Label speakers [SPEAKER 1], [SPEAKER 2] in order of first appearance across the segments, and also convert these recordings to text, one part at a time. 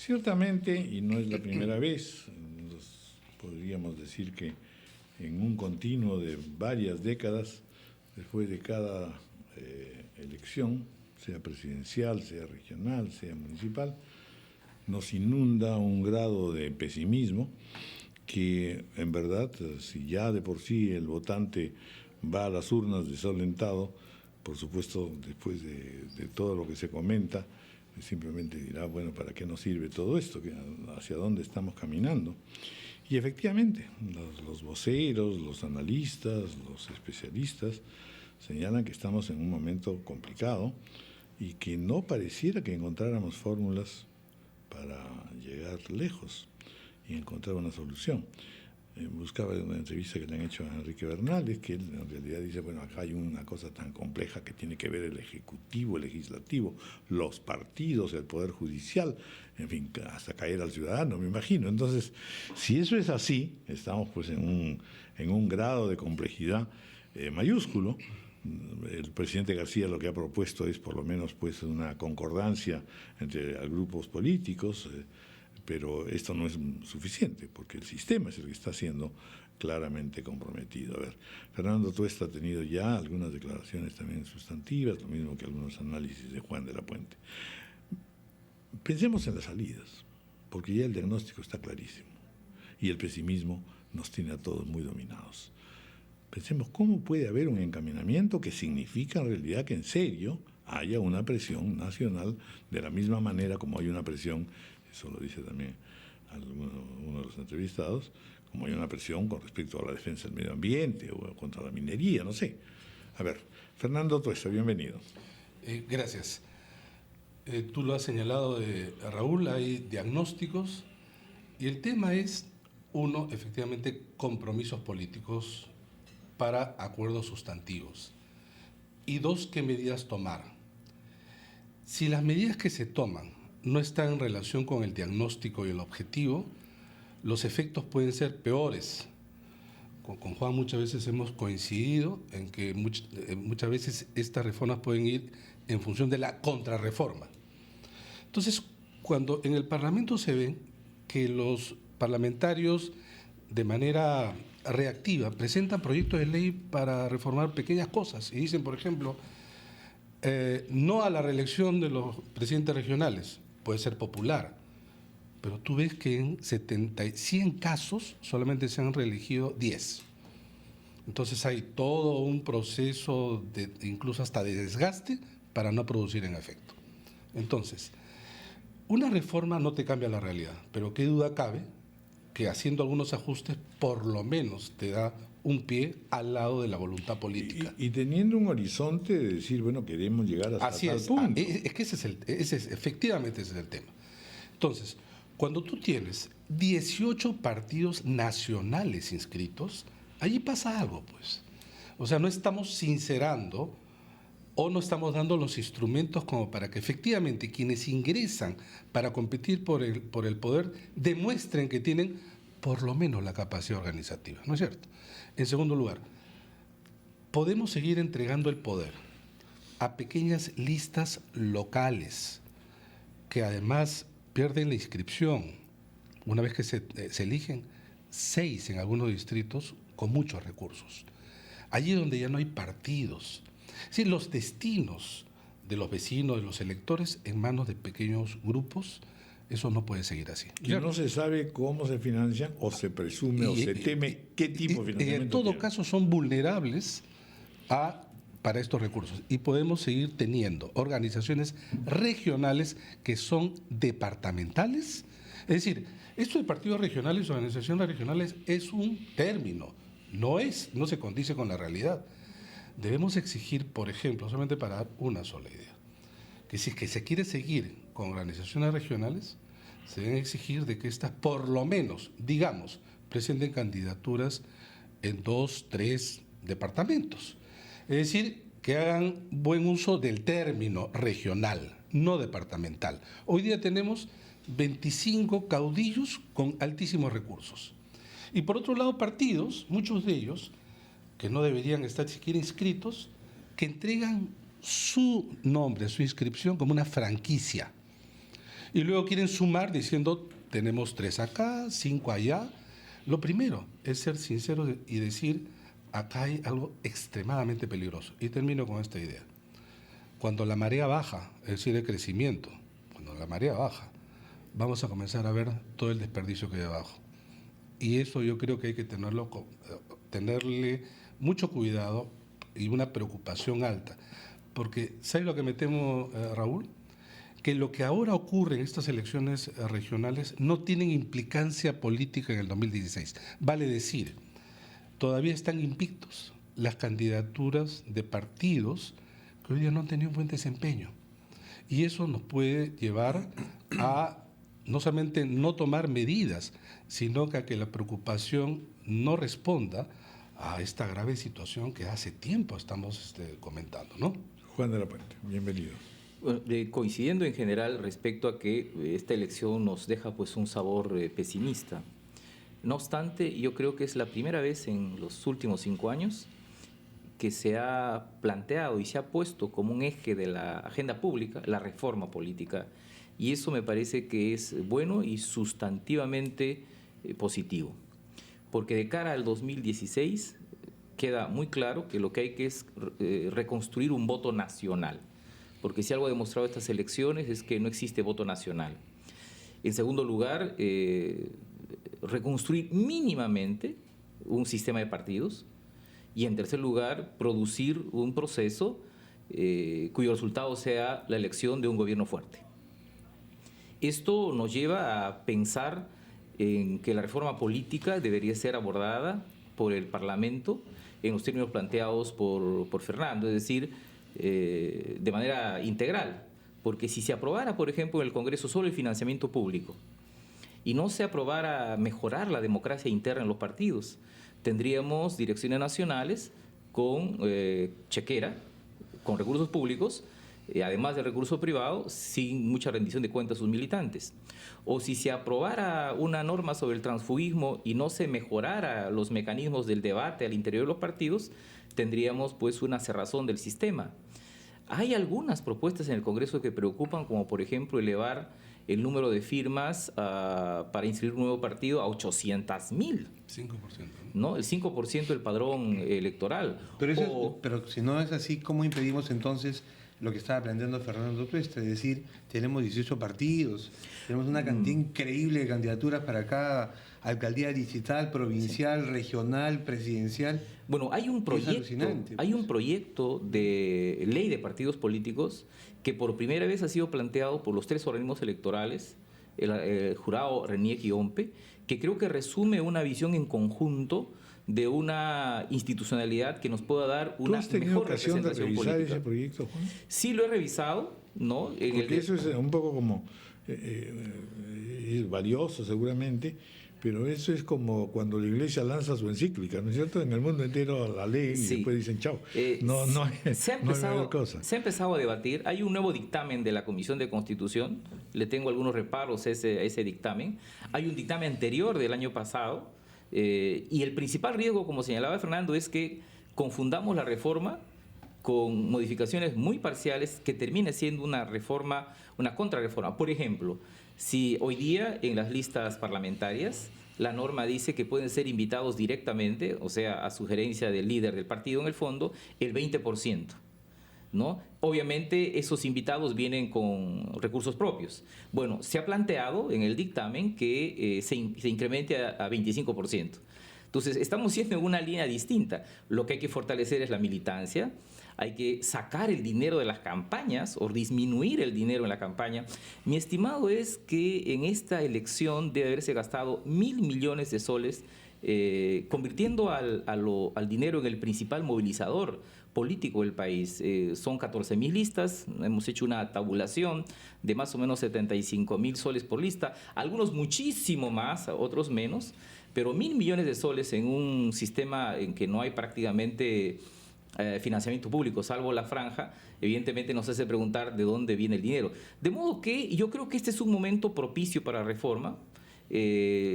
[SPEAKER 1] Ciertamente, y no es la primera vez, podríamos decir que en un continuo de varias décadas, después de cada elección, sea presidencial, sea regional, sea municipal, nos inunda un grado de pesimismo que, en verdad, si ya de por sí el votante va a las urnas desalentado, por supuesto, después de todo lo que se comenta, simplemente dirá, bueno, ¿para qué nos sirve todo esto? ¿Hacia dónde estamos caminando? Y efectivamente, los voceros, los analistas, los especialistas señalan que estamos en un momento complicado y que no pareciera que encontráramos fórmulas para llegar lejos y encontrar una solución. Buscaba una entrevista que le han hecho a Enrique Bernales, que él en realidad dice, bueno, acá hay una cosa tan compleja que tiene que ver el Ejecutivo, el Legislativo, los partidos, el Poder Judicial, en fin, hasta caer al ciudadano, me imagino. Entonces, si eso es así, estamos pues en un grado de complejidad mayúsculo. El presidente García lo que ha propuesto es por lo menos pues una concordancia entre grupos políticos, pero esto no es suficiente, porque el sistema es el que está siendo claramente comprometido. A ver, Fernando Tuesta ha tenido ya algunas declaraciones también sustantivas, lo mismo que algunos análisis de Juan de la Puente. Pensemos en las salidas, porque ya el diagnóstico está clarísimo, y el pesimismo nos tiene a todos muy dominados. Pensemos cómo puede haber un encaminamiento que significa en realidad que en serio haya una presión nacional, de la misma manera como hay una presión, eso lo dice también uno de los entrevistados, como hay una presión con respecto a la defensa del medio ambiente o contra la minería, no sé. A ver, Fernando Tuesta, bienvenido.
[SPEAKER 2] Gracias. Tú lo has señalado, Raúl, hay diagnósticos y el tema es, uno, efectivamente, compromisos políticos para acuerdos sustantivos y dos, qué medidas tomar. Si las medidas que se toman no están en relación con el diagnóstico y el objetivo, los efectos pueden ser peores. Con Juan muchas veces hemos coincidido en que muchas veces estas reformas pueden ir en función de la contrarreforma. Entonces, cuando en el Parlamento se ve que los parlamentarios de manera reactiva presentan proyectos de ley para reformar pequeñas cosas y dicen, por ejemplo, no a la reelección de los presidentes regionales, puede ser popular, pero tú ves que en 100 casos solamente se han reelegido 10. Entonces hay todo un proceso, incluso hasta de desgaste, para no producir en efecto. Entonces, una reforma no te cambia la realidad, pero qué duda cabe que haciendo algunos ajustes por lo menos te da un pie al lado de la voluntad política.
[SPEAKER 1] Y teniendo un horizonte de decir, bueno, queremos llegar hasta
[SPEAKER 2] Así
[SPEAKER 1] tal
[SPEAKER 2] es.
[SPEAKER 1] punto.
[SPEAKER 2] Es que efectivamente ese es el tema. Entonces, cuando tú tienes 18 partidos nacionales inscritos, allí pasa algo, pues. O sea, no estamos sincerando o no estamos dando los instrumentos como para que efectivamente quienes ingresan para competir por el poder demuestren que tienen por lo menos la capacidad organizativa, ¿no es cierto? En segundo lugar, podemos seguir entregando el poder a pequeñas listas locales que además pierden la inscripción una vez que se eligen 6 en algunos distritos con muchos recursos. Allí donde ya no hay partidos. Sí, los destinos de los vecinos, de los electores, en manos de pequeños grupos, eso no puede seguir así.
[SPEAKER 1] Y no se sabe cómo se financian, o se presume, o se teme qué tipo de financiamiento
[SPEAKER 2] en todo
[SPEAKER 1] tienen.
[SPEAKER 2] caso son vulnerables para estos recursos. Y podemos seguir teniendo organizaciones regionales que son departamentales. Es decir, esto de partidos regionales o organizaciones regionales es un término, no se condice con la realidad. Debemos exigir, por ejemplo, solamente para dar una sola idea, que si es que se quiere seguir con organizaciones regionales, se deben exigir de que estas, por lo menos, digamos, presenten candidaturas en 2, 3 departamentos. Es decir, que hagan buen uso del término regional, no departamental. Hoy día tenemos 25 caudillos con altísimos recursos. Y por otro lado, partidos, muchos de ellos, que no deberían estar siquiera inscritos, que entregan su nombre, su inscripción como una franquicia. Y luego quieren sumar diciendo, tenemos 3 acá, 5 allá. Lo primero es ser sincero y decir, acá hay algo extremadamente peligroso. Y termino con esta idea. Cuando la marea baja, es decir, el crecimiento, cuando la marea baja, vamos a comenzar a ver todo el desperdicio que hay abajo. Y eso yo creo que hay que tenerle mucho cuidado y una preocupación alta. Porque, ¿sabes lo que me temo, Raúl? Que lo que ahora ocurre en estas elecciones regionales no tienen implicancia política en el 2016. Vale decir, todavía están invictos las candidaturas de partidos que hoy día no han tenido un buen desempeño. Y eso nos puede llevar a no solamente no tomar medidas, sino que a que la preocupación no responda a esta grave situación que hace tiempo estamos comentando, ¿no?
[SPEAKER 1] Juan de la Puente, bienvenido.
[SPEAKER 3] Bueno, coincidiendo en general respecto a que esta elección nos deja pues un sabor pesimista. No obstante, yo creo que es la primera vez en los últimos 5 años que se ha planteado y se ha puesto como un eje de la agenda pública la reforma política. Y eso me parece que es bueno y sustantivamente positivo. Porque de cara al 2016 queda muy claro que lo que hay que es reconstruir un voto nacional. Porque si algo ha demostrado estas elecciones es que no existe voto nacional. En segundo lugar, reconstruir mínimamente un sistema de partidos. Y en tercer lugar, producir un proceso cuyo resultado sea la elección de un gobierno fuerte. Esto nos lleva a pensar en que la reforma política debería ser abordada por el Parlamento en los términos planteados por Fernando, es decir, de manera integral. Porque si se aprobara, por ejemplo, en el Congreso solo el financiamiento público y no se aprobara mejorar la democracia interna en los partidos, tendríamos direcciones nacionales con chequera, con recursos públicos, además del recurso privado, sin mucha rendición de cuentas a sus militantes. O si se aprobara una norma sobre el transfugismo y no se mejorara los mecanismos del debate al interior de los partidos, tendríamos pues una cerrazón del sistema. Hay algunas propuestas en el Congreso que preocupan, como por ejemplo elevar el número de firmas para inscribir un nuevo partido a 800,000.
[SPEAKER 2] 5%.
[SPEAKER 3] ¿No? El 5% del padrón electoral.
[SPEAKER 4] Pero si no es así, ¿cómo impedimos entonces lo que estaba planteando Fernando Tuesta? Es decir, tenemos 18 partidos, tenemos una cantidad increíble de candidaturas para cada alcaldía distrital, provincial, regional, presidencial.
[SPEAKER 3] Bueno, hay un proyecto de ley de partidos políticos que por primera vez ha sido planteado por los 3 organismos electorales, el jurado, RENIEC y OMPE, que creo que resume una visión en conjunto de una institucionalidad que nos pueda dar una mejor representación política. ¿Tú has tenido ocasión de revisar
[SPEAKER 1] ese proyecto, Juan?
[SPEAKER 3] Sí, lo he revisado, ¿no?
[SPEAKER 1] Porque eso es un poco como, es valioso seguramente, pero eso es como cuando la Iglesia lanza su encíclica, ¿no es cierto? En el mundo entero la leen y después dicen chao.
[SPEAKER 3] Se ha empezado a debatir. Hay un nuevo dictamen de la Comisión de Constitución. Le tengo algunos reparos a ese dictamen. Hay un dictamen anterior del año pasado. Y el principal riesgo, como señalaba Fernando, es que confundamos la reforma con modificaciones muy parciales que termine siendo una reforma, una contrarreforma. Por ejemplo, si hoy día en las listas parlamentarias la norma dice que pueden ser invitados directamente, o sea, a sugerencia del líder del partido en el fondo, el 20%, ¿no? Obviamente esos invitados vienen con recursos propios. Bueno, se ha planteado en el dictamen que se incremente a 25%. Entonces, estamos siendo en una línea distinta. Lo que hay que fortalecer es la militancia. Hay que sacar el dinero de las campañas o disminuir el dinero en la campaña. Mi estimado es que en esta elección debe haberse gastado 1.000 millones de soles, convirtiendo al dinero en el principal movilizador político del país. Son 14.000 listas, hemos hecho una tabulación de más o menos 75.000 soles por lista, algunos muchísimo más, otros menos, pero 1.000 millones de soles en un sistema en que no hay prácticamente financiamiento público, salvo la franja, evidentemente nos hace preguntar de dónde viene el dinero. De modo que yo creo que este es un momento propicio para la reforma.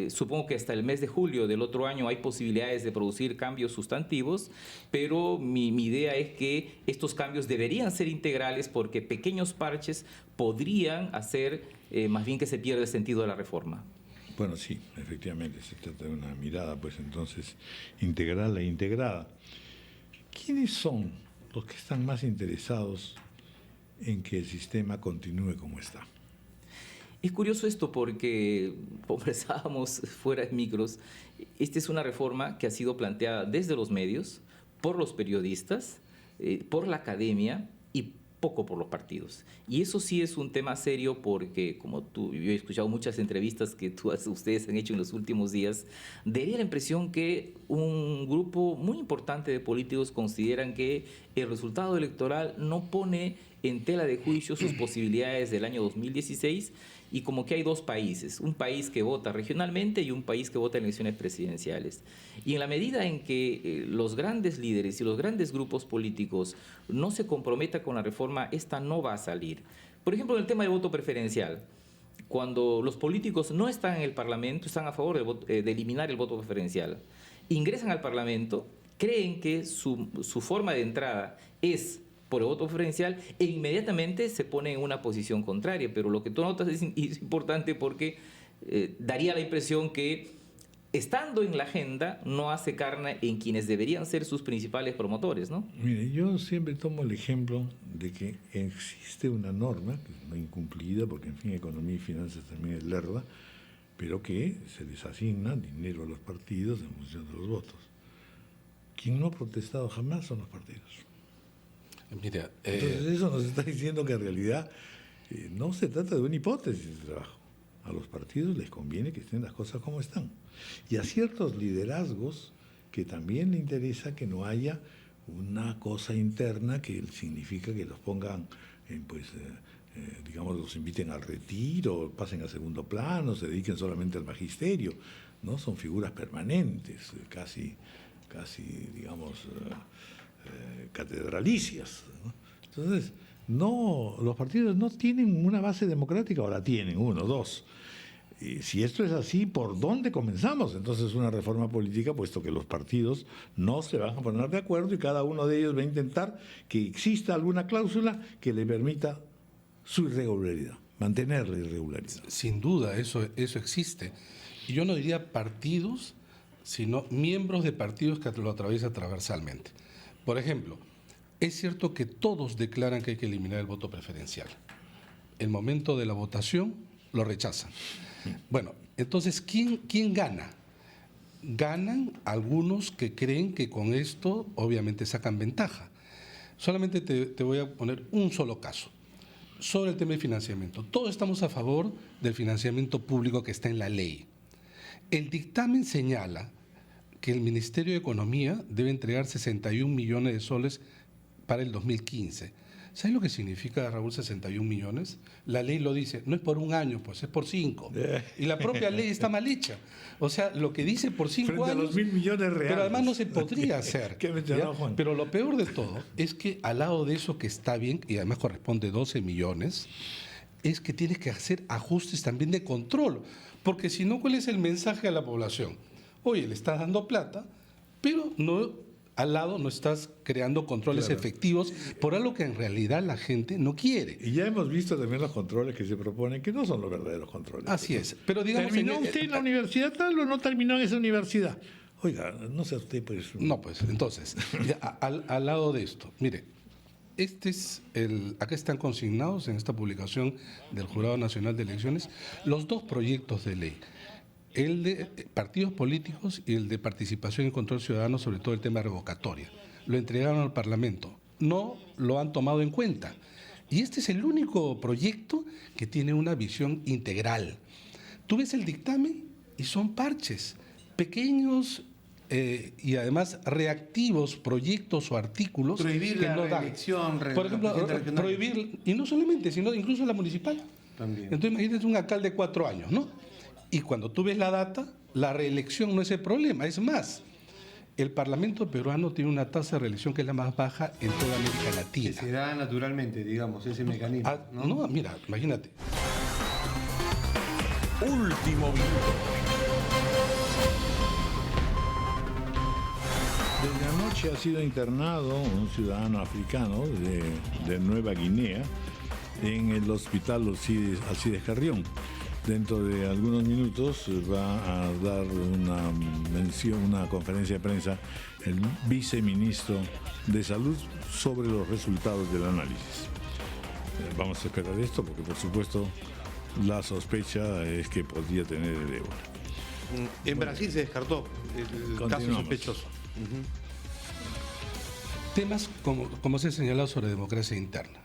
[SPEAKER 3] Supongo que hasta el mes de julio del otro año hay posibilidades de producir cambios sustantivos, pero mi idea es que estos cambios deberían ser integrales porque pequeños parches podrían hacer más bien que se pierda el sentido de la reforma.
[SPEAKER 1] Bueno, sí, efectivamente, se trata de una mirada, pues entonces, integral e integrada. ¿Quiénes son los que están más interesados en que el sistema continúe como está?
[SPEAKER 3] Es curioso esto porque, conversábamos fuera de micros, esta es una reforma que ha sido planteada desde los medios, por los periodistas, por la academia y poco por los partidos. Y eso sí es un tema serio porque, como yo he escuchado muchas entrevistas que ustedes han hecho en los últimos días, daría la impresión que un grupo muy importante de políticos consideran que el resultado electoral no pone en tela de juicio sus posibilidades del año 2016 y como que hay dos países, un país que vota regionalmente y un país que vota en elecciones presidenciales. Y en la medida en que los grandes líderes y los grandes grupos políticos no se comprometan con la reforma, esta no va a salir. Por ejemplo, en el tema del voto preferencial, cuando los políticos no están en el Parlamento, están a favor de eliminar el voto preferencial, ingresan al Parlamento, creen que su forma de entrada es por el voto preferencial e inmediatamente se pone en una posición contraria. Pero lo que tú notas es importante porque daría la impresión que estando en la agenda no hace carne en quienes deberían ser sus principales promotores, ¿no?
[SPEAKER 1] Mire, yo siempre tomo el ejemplo de que existe una norma, que es no incumplida, porque en fin economía y finanzas también es lerda, pero que se les asigna dinero a los partidos en función de los votos. Quien no ha protestado jamás son los partidos.
[SPEAKER 2] Mira,
[SPEAKER 1] entonces eso nos está diciendo que en realidad no se trata de una hipótesis de trabajo. A los partidos les conviene que estén las cosas como están. Y a ciertos liderazgos que también le interesa que no haya una cosa interna que significa que los pongan, digamos, los inviten al retiro, pasen a segundo plano, se dediquen solamente al magisterio, ¿no? Son figuras permanentes, casi digamos, catedralicias, ¿no? Entonces, los partidos no tienen una base democrática, o la tienen, uno, dos. Y si esto es así, ¿por dónde comenzamos? Entonces una reforma política, puesto que los partidos no se van a poner de acuerdo y cada uno de ellos va a intentar que exista alguna cláusula que le permita su irregularidad, mantener la irregularidad.
[SPEAKER 2] Sin duda, eso existe. Y yo no diría partidos, sino miembros de partidos que lo atraviesan transversalmente. Por ejemplo, es cierto que todos declaran que hay que eliminar el voto preferencial. El momento de la votación lo rechazan. Bueno, entonces, ¿quién gana? Ganan algunos que creen que con esto obviamente sacan ventaja. Solamente te voy a poner un solo caso. Sobre el tema de financiamiento. Todos estamos a favor del financiamiento público que está en la ley. El dictamen señala que el Ministerio de Economía debe entregar 61 millones de soles para el 2015. ¿Sabes lo que significa, Raúl, 61 millones? La ley lo dice, no es por un año, pues es por 5. Y la propia ley está mal hecha. O sea, lo que dice por 5 años...
[SPEAKER 1] Frente a los 1.000 millones reales.
[SPEAKER 2] Pero además no se podría hacer. Pero lo peor de todo es que al lado de eso que está bien, y además corresponde 12 millones, es que tienes que hacer ajustes también de control. Porque si no, ¿cuál es el mensaje a la población? Oye, le estás dando plata, pero no... al lado no estás creando controles efectivos por algo que en realidad la gente no quiere.
[SPEAKER 1] Y ya hemos visto también los controles que se proponen, que no son los verdaderos controles.
[SPEAKER 2] Así es. Pero digamos,
[SPEAKER 1] ¿terminó usted en la universidad tal o no terminó en esa universidad? Oiga, no sé usted, pues...
[SPEAKER 2] No, pues, entonces, al lado de esto, mire, acá están consignados en esta publicación del Jurado Nacional de Elecciones los dos proyectos de ley. El de partidos políticos y el de participación y control ciudadano, sobre todo el tema revocatoria. Lo entregaron al Parlamento, no lo han tomado en cuenta. Y este es el único proyecto que tiene una visión integral. Tú ves el dictamen y son parches, pequeños y además reactivos proyectos o artículos
[SPEAKER 4] prohibir
[SPEAKER 2] que
[SPEAKER 4] la
[SPEAKER 2] no dan.
[SPEAKER 4] reelección,
[SPEAKER 2] por ejemplo, prohibir, y no solamente, sino incluso la municipal.
[SPEAKER 4] También.
[SPEAKER 2] Entonces imagínate un alcalde de 4 años, ¿no? Y cuando tú ves la data, la reelección no es el problema. Es más, el Parlamento peruano tiene una tasa de reelección que es la más baja en toda América Latina.
[SPEAKER 4] Que se da naturalmente, digamos, ese mecanismo.
[SPEAKER 2] No, mira, imagínate.
[SPEAKER 5] Último minuto.
[SPEAKER 1] Desde anoche ha sido internado un ciudadano africano de Nueva Guinea en el hospital Alcides Carrión. Dentro de algunos minutos va a dar una conferencia de prensa el viceministro de Salud sobre los resultados del análisis. Vamos a esperar esto porque, por supuesto, la sospecha es que podría tener el ébola.
[SPEAKER 4] En Brasil se descartó el caso sospechoso.
[SPEAKER 2] Temas como se ha señalado sobre democracia interna.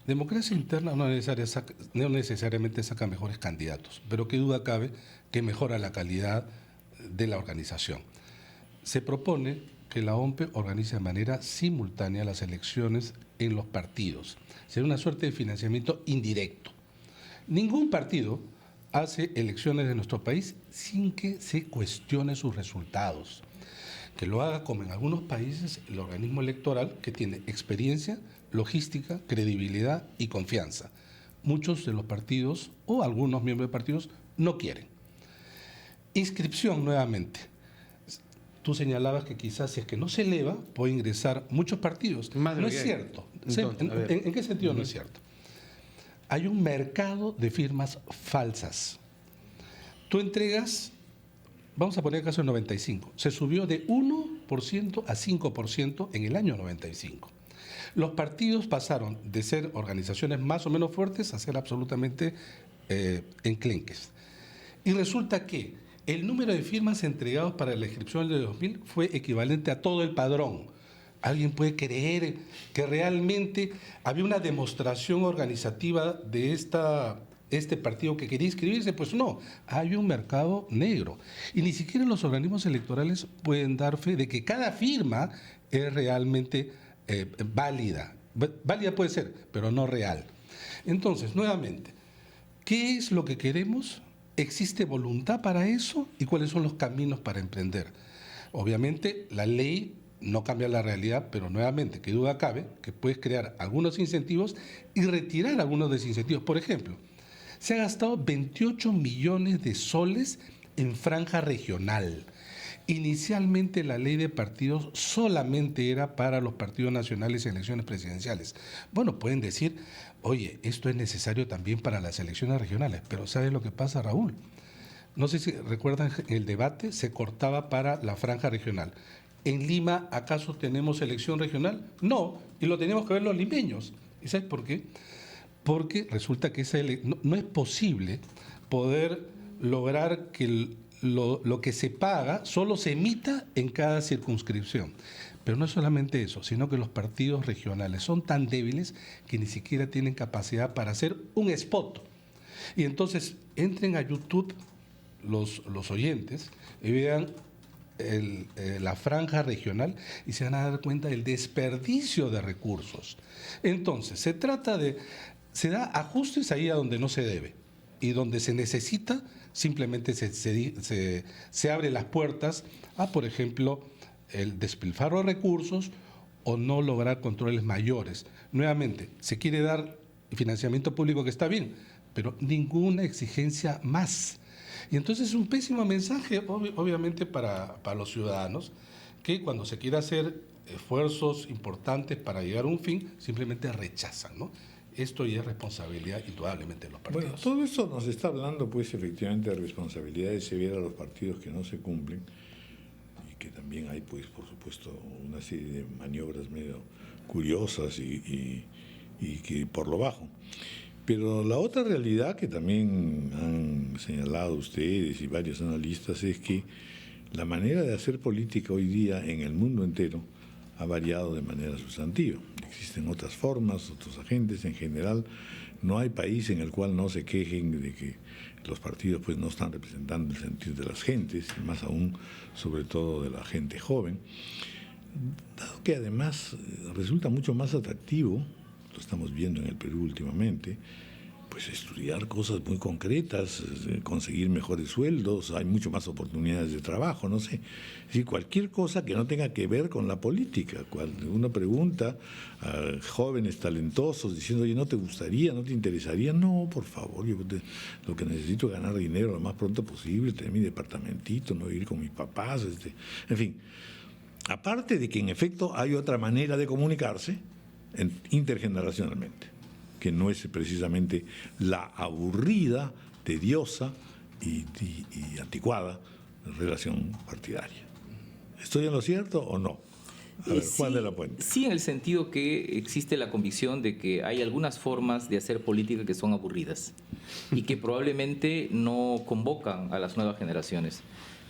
[SPEAKER 2] Democracia interna no necesariamente saca mejores candidatos, pero qué duda cabe que mejora la calidad de la organización. Se propone que la OMPE organice de manera simultánea las elecciones en los partidos. Será una suerte de financiamiento indirecto. Ningún partido hace elecciones de nuestro país sin que se cuestione sus resultados. Que lo haga como en algunos países el organismo electoral, que tiene experiencia, logística, credibilidad y confianza. Muchos de los partidos o algunos miembros de partidos no quieren. Inscripción nuevamente. Tú señalabas que quizás si es que no se eleva, puede ingresar muchos partidos. No es cierto. Entonces, ¿En qué sentido no es cierto? Hay un mercado de firmas falsas. Tú entregas, vamos a poner el caso del 95, se subió de 1% a 5% en el año 95. Los partidos pasaron de ser organizaciones más o menos fuertes a ser absolutamente enclenques. Y resulta que el número de firmas entregados para la inscripción del 2000 fue equivalente a todo el padrón. ¿Alguien puede creer que realmente había una demostración organizativa de este partido que quería inscribirse? Pues no, hay un mercado negro. Y ni siquiera los organismos electorales pueden dar fe de que cada firma es realmente válida. Válida puede ser, pero no real. Entonces, nuevamente, ¿qué es lo que queremos? ¿Existe voluntad para eso? ¿Y cuáles son los caminos para emprender? Obviamente, la ley no cambia la realidad, pero nuevamente, qué duda cabe, que puedes crear algunos incentivos y retirar algunos desincentivos. Por ejemplo, se ha gastado 28 millones de soles en franja regional. Inicialmente la ley de partidos solamente era para los partidos nacionales y elecciones presidenciales. Bueno, pueden decir, oye, esto es necesario también para las elecciones regionales, pero ¿sabes lo que pasa, Raúl? No sé si recuerdan el debate, se cortaba para la franja regional. ¿En Lima acaso tenemos elección regional? No, y lo tenemos que ver los limeños. ¿Y sabes por qué? Porque resulta que no es posible poder lograr que lo que se paga solo se emita en cada circunscripción. Pero no es solamente eso, sino que los partidos regionales son tan débiles que ni siquiera tienen capacidad para hacer un spot. Y entonces entren a YouTube los oyentes y vean la franja regional y se van a dar cuenta del desperdicio de recursos. Entonces, se da ajustes ahí a donde no se debe y donde se necesita, simplemente se abre las puertas a, por ejemplo, el despilfarro de recursos o no lograr controles mayores. Nuevamente, se quiere dar financiamiento público, que está bien, pero ninguna exigencia más. Y entonces es un pésimo mensaje, obviamente, para los ciudadanos, que cuando se quiere hacer esfuerzos importantes para llegar a un fin, simplemente rechazan, ¿no? Esto ya es responsabilidad indudablemente de los partidos.
[SPEAKER 1] Bueno, todo esto nos está hablando, pues, efectivamente, de responsabilidades severas a los partidos que no se cumplen y que también hay, pues, por supuesto, una serie de maniobras medio curiosas y que por lo bajo. Pero la otra realidad que también han señalado ustedes y varios analistas es que la manera de hacer política hoy día en el mundo entero ha variado de manera sustantiva. Existen otras formas, otros agentes. En general, no hay país en el cual no se quejen de que los partidos pues no están representando el sentir de las gentes, y más aún, sobre todo, de la gente joven. Dado que además resulta mucho más atractivo, lo estamos viendo en el Perú últimamente, pues estudiar cosas muy concretas, conseguir mejores sueldos, hay mucho más oportunidades de trabajo, no sé. Es decir, cualquier cosa que no tenga que ver con la política. Cuando uno pregunta a jóvenes talentosos diciendo, oye, ¿no te gustaría, no te interesaría? No, por favor, lo que necesito es ganar dinero lo más pronto posible, tener mi departamentito, no vivir con mis papás, en fin. Aparte de que en efecto hay otra manera de comunicarse intergeneracionalmente, que no es precisamente la aburrida, tediosa y anticuada relación partidaria. ¿Estoy en lo cierto o no? A ver, Juan de la Puente.
[SPEAKER 3] Sí, en el sentido que existe la convicción de que hay algunas formas de hacer política que son aburridas y que probablemente no convocan a las nuevas generaciones.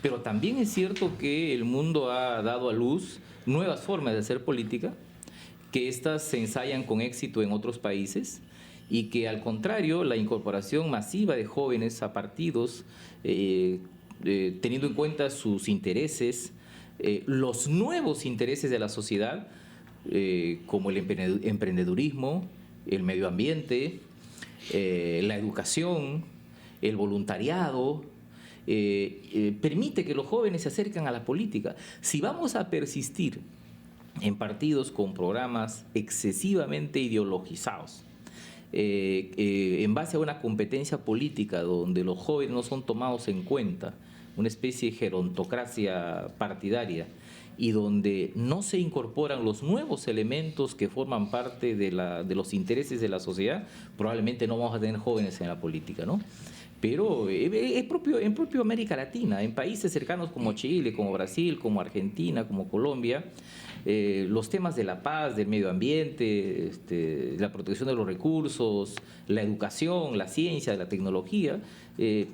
[SPEAKER 3] Pero también es cierto que el mundo ha dado a luz nuevas formas de hacer política, que éstas se ensayan con éxito en otros países y que al contrario la incorporación masiva de jóvenes a partidos, teniendo en cuenta sus intereses, los nuevos intereses de la sociedad, como el emprendedurismo, el medio ambiente, la educación, el voluntariado, permite que los jóvenes se acerquen a la política. Si vamos a persistir en partidos con programas excesivamente ideologizados, en base a una competencia política donde los jóvenes no son tomados en cuenta, una especie de gerontocracia partidaria, y donde no se incorporan los nuevos elementos que forman parte de los intereses de la sociedad, probablemente no vamos a tener jóvenes en la política, ¿no? Pero en propio América Latina, en países cercanos como Chile, como Brasil, como Argentina, como Colombia, los temas de la paz, del medio ambiente, la protección de los recursos, la educación, la ciencia, la tecnología,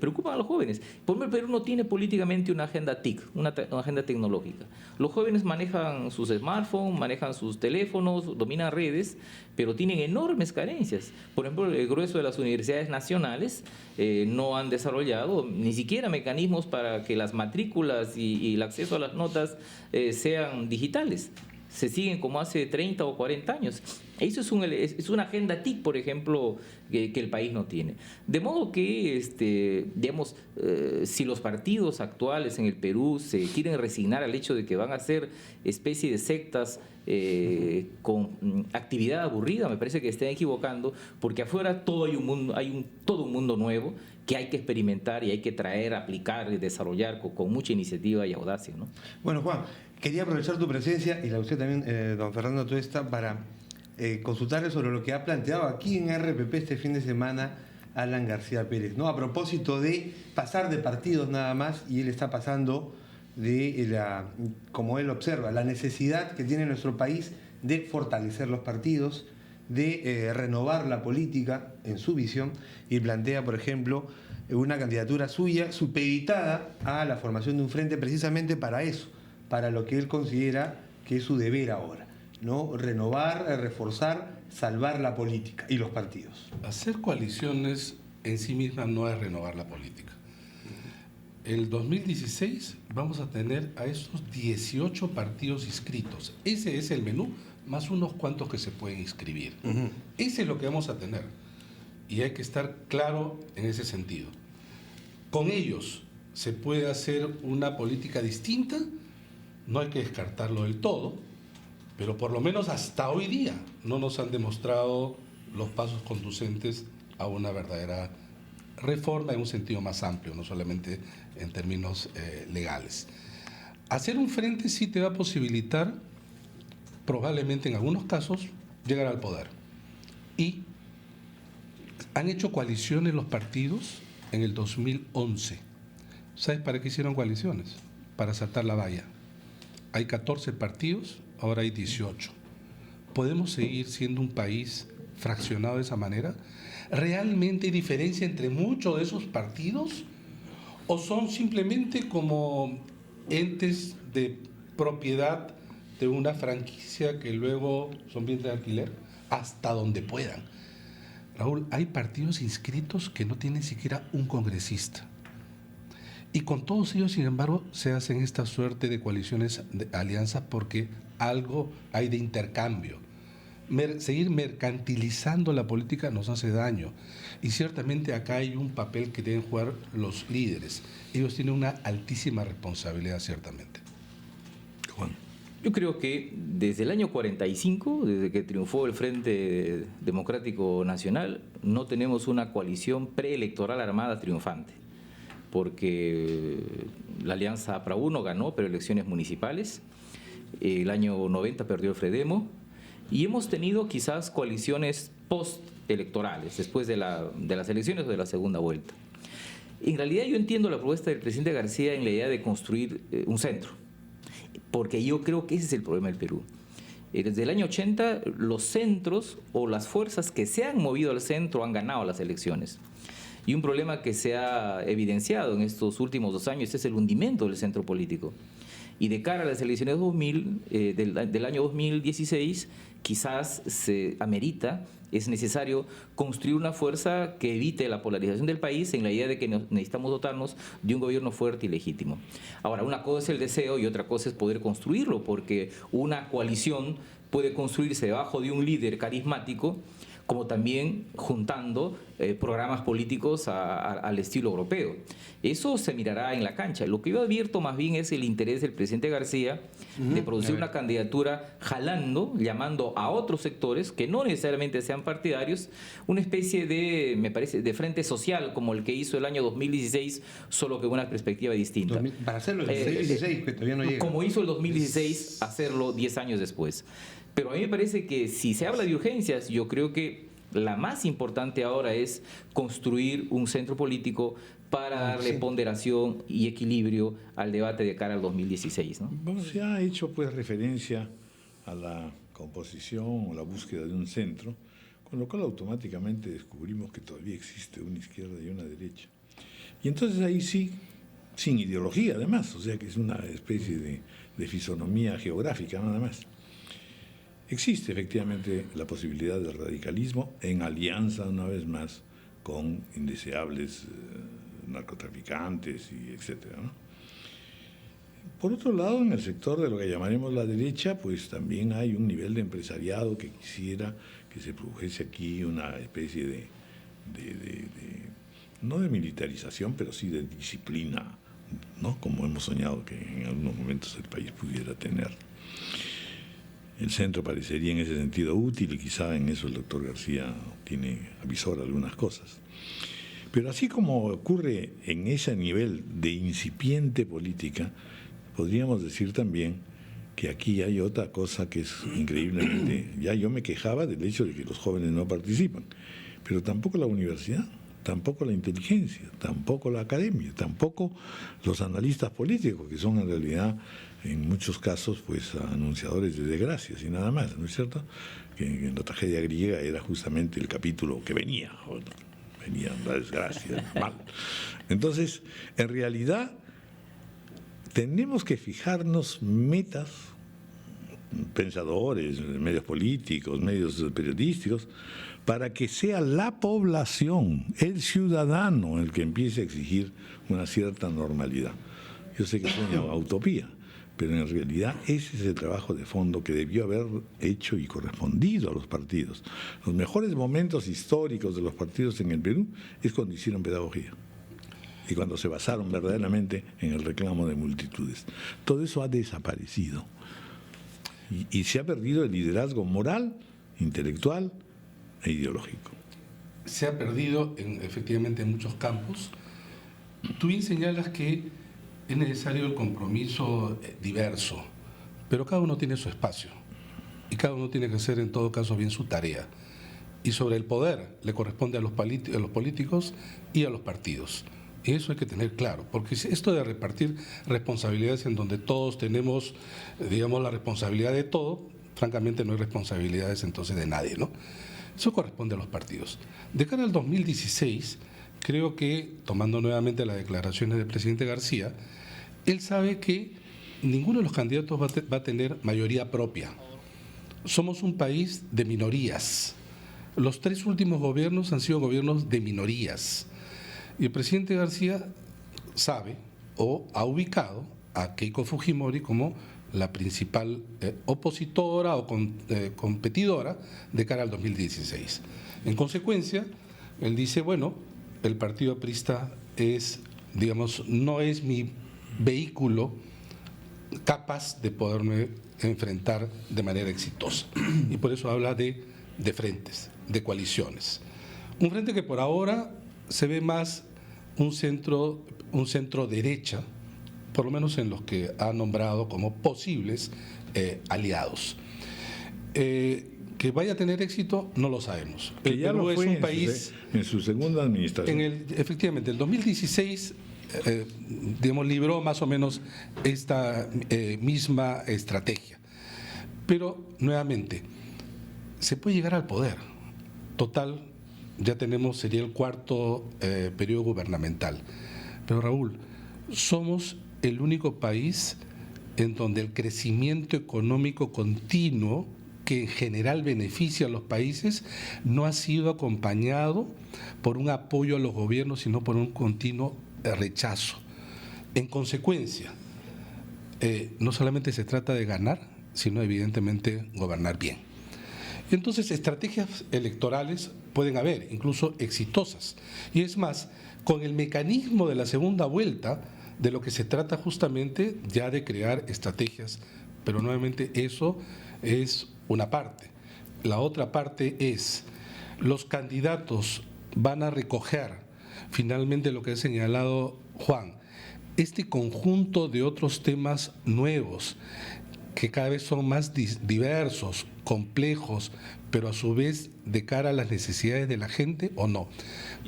[SPEAKER 3] preocupan a los jóvenes. Por ejemplo, Perú no tiene políticamente una agenda TIC, una agenda tecnológica. Los jóvenes manejan sus smartphones, manejan sus teléfonos, dominan redes, pero tienen enormes carencias. Por ejemplo, el grueso de las universidades nacionales no han desarrollado ni siquiera mecanismos para que las matrículas y el acceso a las notas sean digitales. Se siguen como hace 30 o 40 años. Eso es una agenda TIC, por ejemplo, que el país no tiene. De modo que, digamos, si los partidos actuales en el Perú se quieren resignar al hecho de que van a ser especie de sectas con actividad aburrida, me parece que están equivocando, porque afuera todo todo un mundo nuevo que hay que experimentar y hay que traer, aplicar y desarrollar con mucha iniciativa y audacia, ¿no?
[SPEAKER 4] Bueno, Juan, quería aprovechar tu presencia y la usted también, don Fernando Tuesta, para consultarle sobre lo que ha planteado aquí en RPP este fin de semana Alan García Pérez, ¿no? A propósito de pasar de partidos nada más, y él está pasando como él observa, la necesidad que tiene nuestro país de fortalecer los partidos, de renovar la política en su visión, y plantea, por ejemplo, una candidatura suya supeditada a la formación de un frente precisamente para eso, para lo que él considera que es su deber ahora, ¿no? Renovar, reforzar, salvar la política y los partidos.
[SPEAKER 2] Hacer coaliciones en sí mismas no es renovar la política. El 2016 vamos a tener a esos 18 partidos inscritos. Ese es el menú, más unos cuantos que se pueden inscribir. Ese es lo que vamos a tener. Y hay que estar claro en ese sentido. Con ellos se puede hacer una política distinta, no hay que descartarlo del todo, pero por lo menos hasta hoy día no nos han demostrado los pasos conducentes a una verdadera reforma en un sentido más amplio, no solamente en términos legales. Hacer un frente sí te va a posibilitar, probablemente en algunos casos, llegar al poder. Y han hecho coaliciones los partidos en el 2011. ¿Sabes para qué hicieron coaliciones? Para saltar la valla. Hay 14 partidos, ahora hay 18. ¿Podemos seguir siendo un país fraccionado de esa manera? ¿Realmente hay diferencia entre muchos de esos partidos? ¿O son simplemente como entes de propiedad de una franquicia que luego son bienes de alquiler? Hasta donde puedan. Raúl, hay partidos inscritos que no tienen siquiera un congresista. Y con todos ellos, sin embargo, se hacen esta suerte de coaliciones, de alianzas, porque algo hay de intercambio. seguir mercantilizando la política nos hace daño. Y ciertamente acá hay un papel que deben jugar los líderes. Ellos tienen una altísima responsabilidad, ciertamente.
[SPEAKER 1] Juan.
[SPEAKER 3] Yo creo que desde el año 45, desde que triunfó el Frente Democrático Nacional, no tenemos una coalición preelectoral armada triunfante, porque la Alianza APRA 1 ganó, pero elecciones municipales. El año 90 perdió el Fredemo, y hemos tenido quizás coaliciones postelectorales, después de las elecciones o de la segunda vuelta. En realidad yo entiendo la propuesta del presidente García en la idea de construir un centro, porque yo creo que ese es el problema del Perú. Desde el año 80, los centros o las fuerzas que se han movido al centro han ganado las elecciones. Y un problema que se ha evidenciado en estos últimos 2 años es el hundimiento del centro político. Y de cara a las elecciones del año 2016, quizás se amerita, es necesario construir una fuerza que evite la polarización del país en la idea de que necesitamos dotarnos de un gobierno fuerte y legítimo. Ahora, una cosa es el deseo y otra cosa es poder construirlo, porque una coalición puede construirse debajo de un líder carismático, como también juntando programas políticos al estilo europeo. Eso se mirará en la cancha. Lo que yo advierto más bien es el interés del presidente García de producir una candidatura jalando, llamando a otros sectores que no necesariamente sean partidarios, una especie de, me parece, de frente social como el que hizo el año 2016, solo que con una perspectiva distinta.
[SPEAKER 4] Para hacerlo el 2016, que todavía no llega.
[SPEAKER 3] Como hizo el 2016, hacerlo 10 años después. Pero a mí me parece que si se habla de urgencias, yo creo que la más importante ahora es construir un centro político para darle ponderación y equilibrio al debate de cara al 2016, ¿no?
[SPEAKER 1] Bueno, se ha hecho pues referencia a la composición o la búsqueda de un centro, con lo cual automáticamente descubrimos que todavía existe una izquierda y una derecha. Y entonces ahí sí, sin ideología además, o sea que es una especie de fisonomía geográfica nada más. Existe efectivamente la posibilidad del radicalismo en alianza, una vez más, con indeseables narcotraficantes y etcétera, ¿no? Por otro lado, en el sector de lo que llamaremos la derecha, pues también hay un nivel de empresariado que quisiera que se produjese aquí una especie no de militarización, pero sí de disciplina, ¿no? Como hemos soñado que en algunos momentos el país pudiera tener. El centro parecería en ese sentido útil y quizá en eso el doctor García avisora algunas cosas. Pero así como ocurre en ese nivel de incipiente política, podríamos decir también que aquí hay otra cosa que es increíblemente... Ya yo me quejaba del hecho de que los jóvenes no participan, pero tampoco la universidad, tampoco la inteligencia, tampoco la academia, tampoco los analistas políticos, que son en realidad, en muchos casos, pues anunciadores de desgracias y nada más, ¿no es cierto? Que en la tragedia griega era justamente el capítulo que venía la desgracia, mal. Entonces, en realidad, tenemos que fijarnos metas, pensadores, medios políticos, medios periodísticos, para que sea la población, el ciudadano, el que empiece a exigir una cierta normalidad. Yo sé que suena utopía, pero en realidad ese es el trabajo de fondo que debió haber hecho y correspondido a los partidos. Los mejores momentos históricos de los partidos en el Perú es cuando hicieron pedagogía y cuando se basaron verdaderamente en el reclamo de multitudes. Todo eso ha desaparecido y se ha perdido el liderazgo moral, intelectual e ideológico.
[SPEAKER 2] Se ha perdido efectivamente en muchos campos. Tú bien señalas que es necesario el compromiso diverso, pero cada uno tiene su espacio y cada uno tiene que hacer en todo caso bien su tarea. Y sobre el poder le corresponde a los políticos y a los partidos. Y eso hay que tener claro, porque esto de repartir responsabilidades en donde todos tenemos, digamos, la responsabilidad de todo, francamente no hay responsabilidades entonces de nadie, ¿no? Eso corresponde a los partidos. De cara al 2016, creo que, tomando nuevamente las declaraciones del presidente García, él sabe que ninguno de los candidatos va a tener mayoría propia. Somos un país de minorías. Los 3 últimos gobiernos han sido gobiernos de minorías. Y el presidente García sabe o ha ubicado a Keiko Fujimori como la principal opositora o competidora de cara al 2016. En consecuencia, él dice, bueno, el partido aprista es, digamos, no es mi vehículo capaz de poderme enfrentar de manera exitosa. Y por eso habla de frentes, de coaliciones. Un frente que por ahora se ve más un centro derecha, por lo menos en los que ha nombrado como posibles aliados. Que vaya a tener éxito, no lo sabemos.
[SPEAKER 1] El Perú es un país en su segunda administración.
[SPEAKER 2] Efectivamente, el 2016, digamos, libró más o menos esta misma estrategia. Pero, nuevamente, se puede llegar al poder. Total, ya tenemos, sería el cuarto periodo gubernamental. Pero, Raúl, somos el único país en donde el crecimiento económico continuo, que en general beneficia a los países, no ha sido acompañado por un apoyo a los gobiernos, sino por un continuo rechazo. En consecuencia, no solamente se trata de ganar, sino evidentemente gobernar bien. Entonces, estrategias electorales pueden haber, incluso exitosas. Y es más, con el mecanismo de la segunda vuelta, de lo que se trata justamente ya de crear estrategias, pero nuevamente eso es una parte. La otra parte es, los candidatos van a recoger finalmente lo que ha señalado Juan, este conjunto de otros temas nuevos que cada vez son más diversos, complejos, pero a su vez de cara a las necesidades de la gente, ¿o no?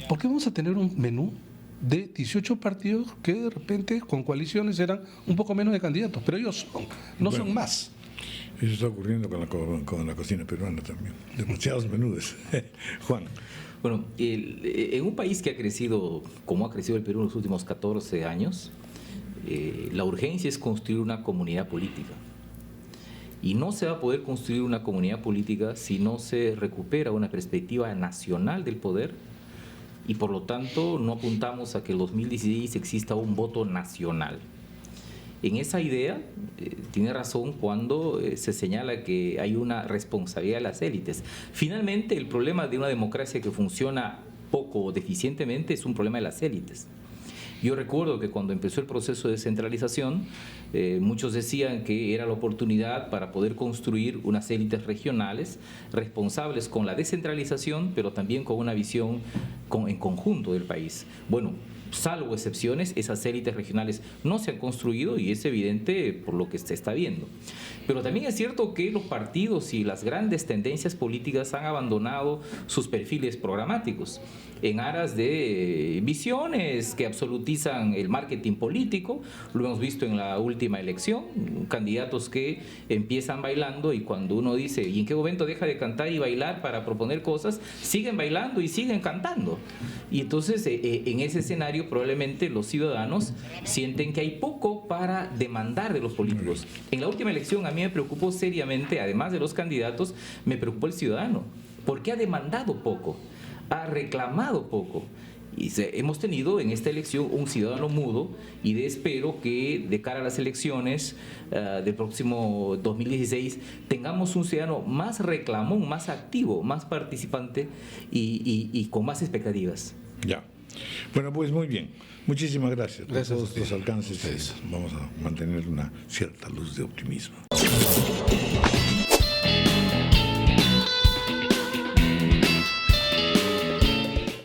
[SPEAKER 2] ¿Por qué vamos a tener un menú de 18 partidos que de repente con coaliciones eran un poco menos de candidatos? Pero ellos son más.
[SPEAKER 1] Eso está ocurriendo con la cocina peruana también. Demasiados menús. Juan.
[SPEAKER 3] Bueno, en un país que ha crecido como ha crecido el Perú en los últimos 14 años, la urgencia es construir una comunidad política. Y no se va a poder construir una comunidad política si no se recupera una perspectiva nacional del poder y por lo tanto no apuntamos a que en 2016 exista un voto nacional. En esa idea tiene razón cuando se señala que hay una responsabilidad de las élites. Finalmente, el problema de una democracia que funciona poco o deficientemente es un problema de las élites. Yo recuerdo que cuando empezó el proceso de descentralización, muchos decían que era la oportunidad para poder construir unas élites regionales responsables con la descentralización, pero también con una visión en conjunto del país. Bueno, salvo excepciones, esas élites regionales no se han construido y es evidente por lo que se está viendo. Pero también es cierto que los partidos y las grandes tendencias políticas han abandonado sus perfiles programáticos en aras de visiones que absolutizan el marketing político. Lo hemos visto en la última elección, candidatos que empiezan bailando y cuando uno dice ¿y en qué momento deja de cantar y bailar para proponer cosas? Siguen bailando y siguen cantando. Y entonces en ese escenario probablemente los ciudadanos sienten que hay poco para demandar de los políticos. En la última elección a mí me preocupó seriamente, además de los candidatos, me preocupó el ciudadano, porque ha demandado poco, ha reclamado poco. Y hemos tenido en esta elección un ciudadano mudo y espero que de cara a las elecciones del próximo 2016 tengamos un ciudadano más reclamón, más activo, más participante y con más expectativas.
[SPEAKER 1] Ya. Bueno, pues muy bien. Muchísimas gracias por
[SPEAKER 2] todos
[SPEAKER 1] estos alcances. Vamos a mantener una cierta luz de optimismo.